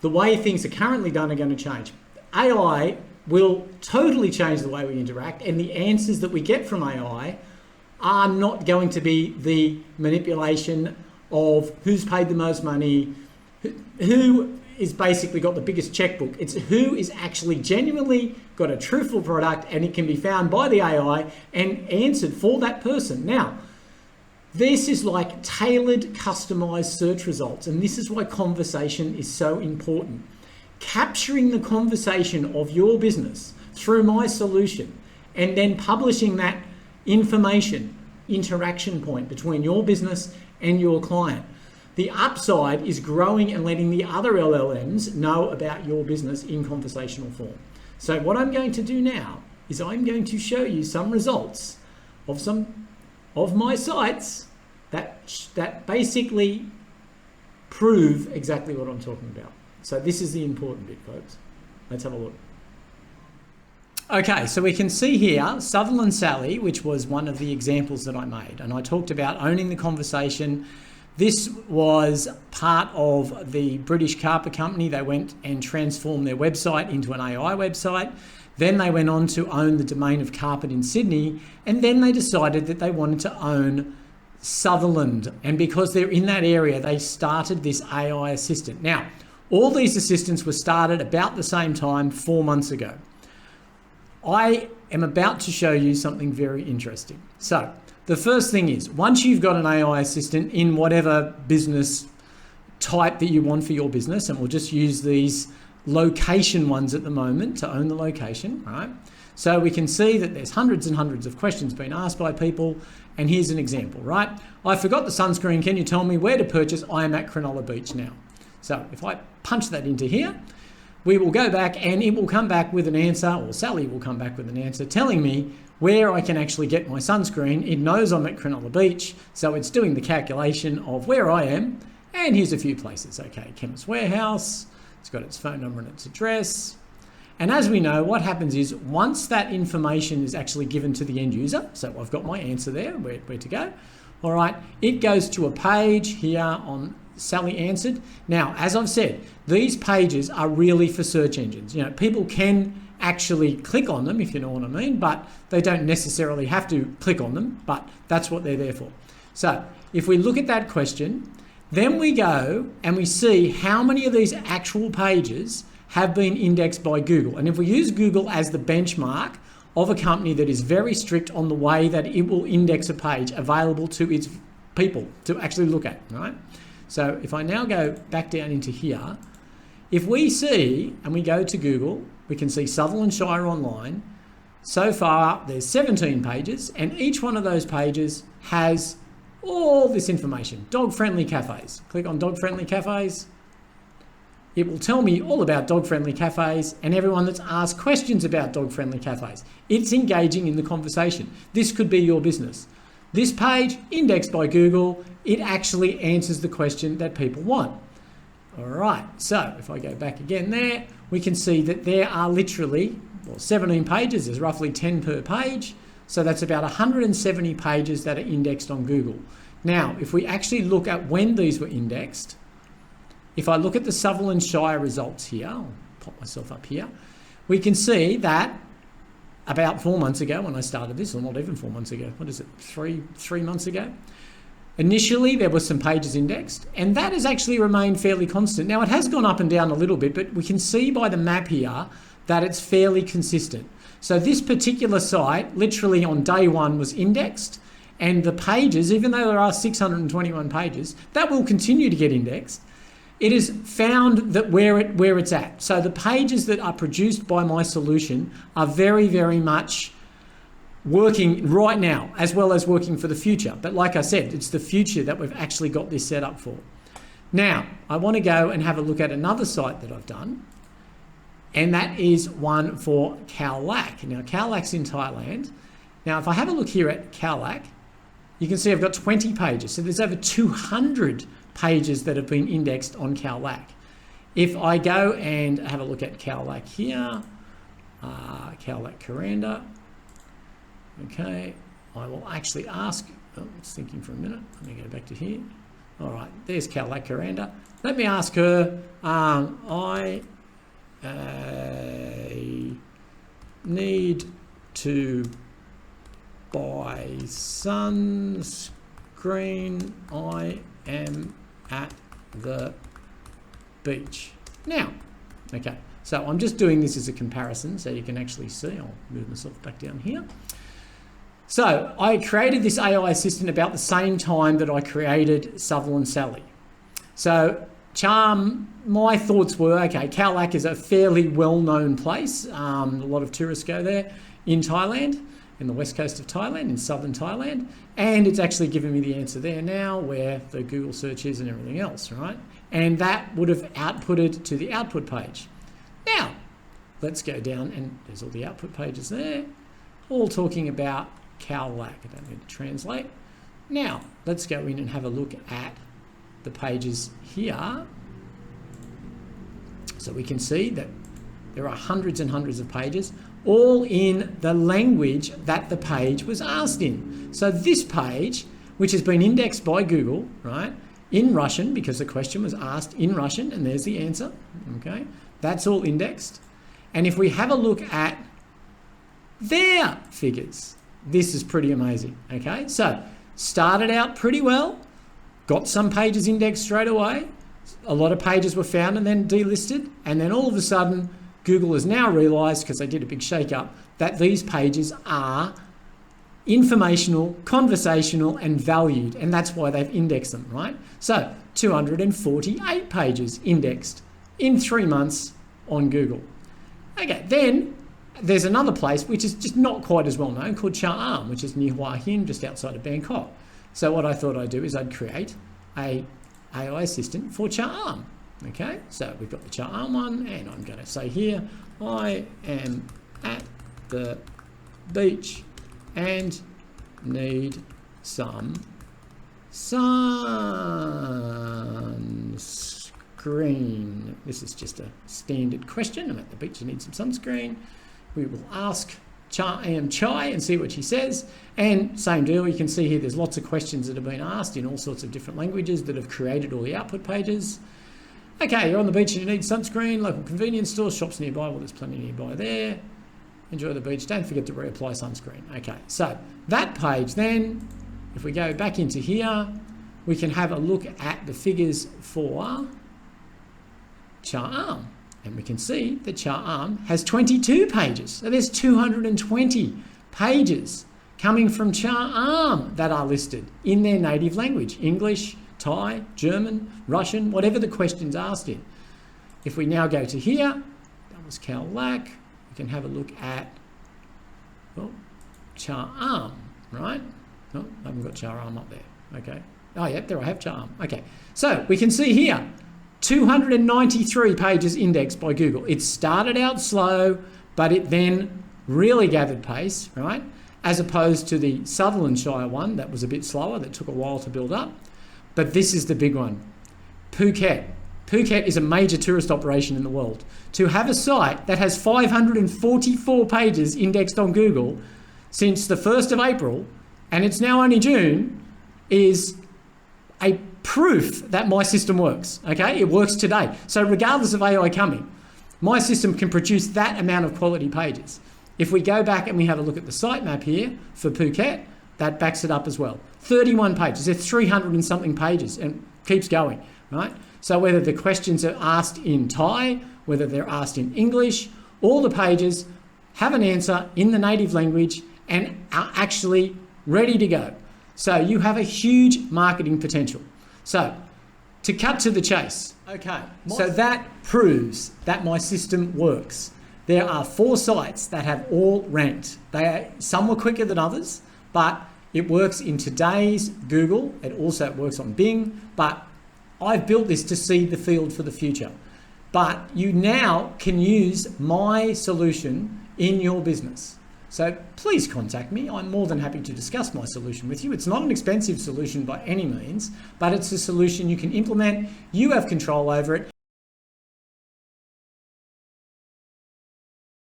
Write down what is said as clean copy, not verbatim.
the way things are currently done are going to change. AI will totally change the way we interact, and the answers that we get from AI are not going to be the manipulation of who's paid the most money, who is basically got the biggest checkbook. It's who is actually genuinely got a truthful product, and it can be found by the AI and answered for that person. Now, this is like tailored, customized search results, and this is why conversation is so important. Capturing the conversation of your business through my solution and then publishing that information, interaction point between your business and your client. The upside is growing and letting the other LLMs know about your business in conversational form. So what I'm going to do now is I'm going to show you some results of some of my sites that basically prove exactly what I'm talking about. So this is the important bit, folks. Let's have a look. Okay, so we can see here Sutherland Sally, which was one of the examples that I made, and I talked about owning the conversation. This was part of the British carpet company. They went and transformed their website into an AI website. Then they went on to own the domain of carpet in Sydney, and then they decided that they wanted to own Sutherland, and because they're in that area, they started this AI assistant. Now, all these assistants were started about the same time 4 months ago. I am about to show you something very interesting. So the first thing is, once you've got an AI assistant in whatever business type that you want for your business, and we'll just use these location ones at the moment to own the location, right? So we can see that there's hundreds and hundreds of questions being asked by people. And here's an example, right? I forgot the sunscreen. Can you tell me where to purchase? I am at Cronulla Beach now. So if I punch that into here, we will go back and it will come back with an answer, or Sally will come back with an answer telling me where I can actually get my sunscreen. It knows I'm at Cronulla Beach, so it's doing the calculation of where I am. And here's a few places. Okay, Chemist Warehouse, it's got its phone number and its address. And as we know, what happens is once that information is actually given to the end user, so I've got my answer there, where to go. All right, it goes to a page here on Sally Answered. Now, as I've said, these pages are really for search engines. You know, people can actually click on them, if you know what I mean, but they don't necessarily have to click on them, but that's what they're there for. So if we look at that question, then we go and we see how many of these actual pages have been indexed by Google. And if we use Google as the benchmark of a company that is very strict on the way that it will index a page available to its people to actually look at, right? So if I now go back down into here, if we see, and we go to Google, we can see Sutherland Shire Online. So far, there's 17 pages, and each one of those pages has all this information. Dog-friendly cafes. Click on dog-friendly cafes. It will tell me all about dog-friendly cafes and everyone that's asked questions about dog-friendly cafes. It's engaging in the conversation. This could be your business. This page, indexed by Google, it actually answers the question that people want. All right, so if I go back again there, we can see that there are literally 17 pages. There's roughly 10 per page. So that's about 170 pages that are indexed on Google. Now, if we actually look at when these were indexed, if I look at the Sutherland Shire results here, I'll pop myself up here, we can see that about 4 months ago when I started this, or not even 4 months ago, what is it, three months ago? Initially, there were some pages indexed, and that has actually remained fairly constant. Now, it has gone up and down a little bit, but we can see by the map here that it's fairly consistent. So this particular site, literally on day one, was indexed, and the pages, even though there are 621 pages, that will continue to get indexed. It is found that where it's at. So the pages that are produced by my solution are very, very much working right now, as well as working for the future. But like I said, it's the future that we've actually got this set up for. Now, I want to go and have a look at another site that I've done, and that is one for Khao Lak. Now, Khao Lak's in Thailand. Now, if I have a look here at Khao Lak, you can see I've got 20 pages. So there's over 200 pages that have been indexed on Khao Lak. If I go and have a look at Khao Lak here, Khao Lak Kuranda, okay, I will actually ask, I was thinking for a minute, let me go back to here. All right, there's Cadillac Caranda. Let me ask her, I need to buy sunscreen. I am at the beach. Now, okay, so I'm just doing this as a comparison so you can actually see. I'll move myself back down here. So I created this AI assistant about the same time that I created Sutherland Sally. So my thoughts were, okay, Khao Lak is a fairly well-known place. A lot of tourists go there in Thailand, in the west coast of Thailand, in southern Thailand, and it's actually given me the answer there now where the Google search is and everything else, right? And that would have outputted to the output page. Now, let's go down and there's all the output pages there, all talking about Khao Lak. I don't need to translate. Now, let's go in and have a look at the pages here. So we can see that there are hundreds and hundreds of pages, all in the language that the page was asked in. So this page, which has been indexed by Google, right, in Russian, because the question was asked in Russian, and there's the answer, okay? That's all indexed. And if we have a look at their figures, this is pretty amazing, okay? So started out pretty well, got some pages indexed straight away. A lot of pages were found and then delisted. And then all of a sudden, Google has now realized, because they did a big shake-up, that these pages are informational, conversational, and valued. And that's why they've indexed them, right? So 248 pages indexed in 3 months on Google. Okay, then there's another place which is just not quite as well known called Cha Am, which is near Hua Hin, just outside of Bangkok. So what I thought I'd do is I'd create a AI assistant for Cha Am. Okay, so we've got the Cha Am one, and I'm going to say here, I am at the beach and need some sunscreen. This is just a standard question. I'm at the beach and need some sunscreen. We will ask Cha Am Chai and see what she says. And same deal, you can see here there's lots of questions that have been asked in all sorts of different languages that have created all the output pages. Okay, you're on the beach and you need sunscreen, local convenience stores, shops nearby. Well, there's plenty nearby there. Enjoy the beach. Don't forget to reapply sunscreen. Okay, so that page then, if we go back into here, we can have a look at the figures for Cha Am. And we can see that Cha Am has 22 pages. So there's 220 pages coming from Cha Am that are listed in their native language, English, Thai, German, Russian, whatever the question's asked in. If we now go to here, that was Khao Lak, we can have a look at Cha Am, right? Oh, I haven't got Cha Am up there. Okay. Oh, yeah, there I have Cha Am. Okay. So we can see here, 293 pages indexed by Google. It started out slow, but it then really gathered pace, right? As opposed to the Sutherland Shire one that was a bit slower, that took a while to build up. But this is the big one. Phuket. Phuket is a major tourist operation in the world. To have a site that has 544 pages indexed on Google since the 1st of April, and it's now only June, is a proof that my system works, okay? It works today. So regardless of AI coming, my system can produce that amount of quality pages. If we go back and we have a look at the sitemap here for Phuket, that backs it up as well. 31 pages, there's 300 and something pages and keeps going, right? So whether the questions are asked in Thai, whether they're asked in English, all the pages have an answer in the native language and are actually ready to go. So you have a huge marketing potential. So to cut to the chase, okay, so that proves that my system works. There are 4 sites that have all ranked. Some were quicker than others, but it works in today's Google. It also works on Bing, but I've built this to seed the field for the future. But you now can use my solution in your business. So please contact me. I'm more than happy to discuss my solution with you. It's not an expensive solution by any means, but it's a solution you can implement. You have control over it.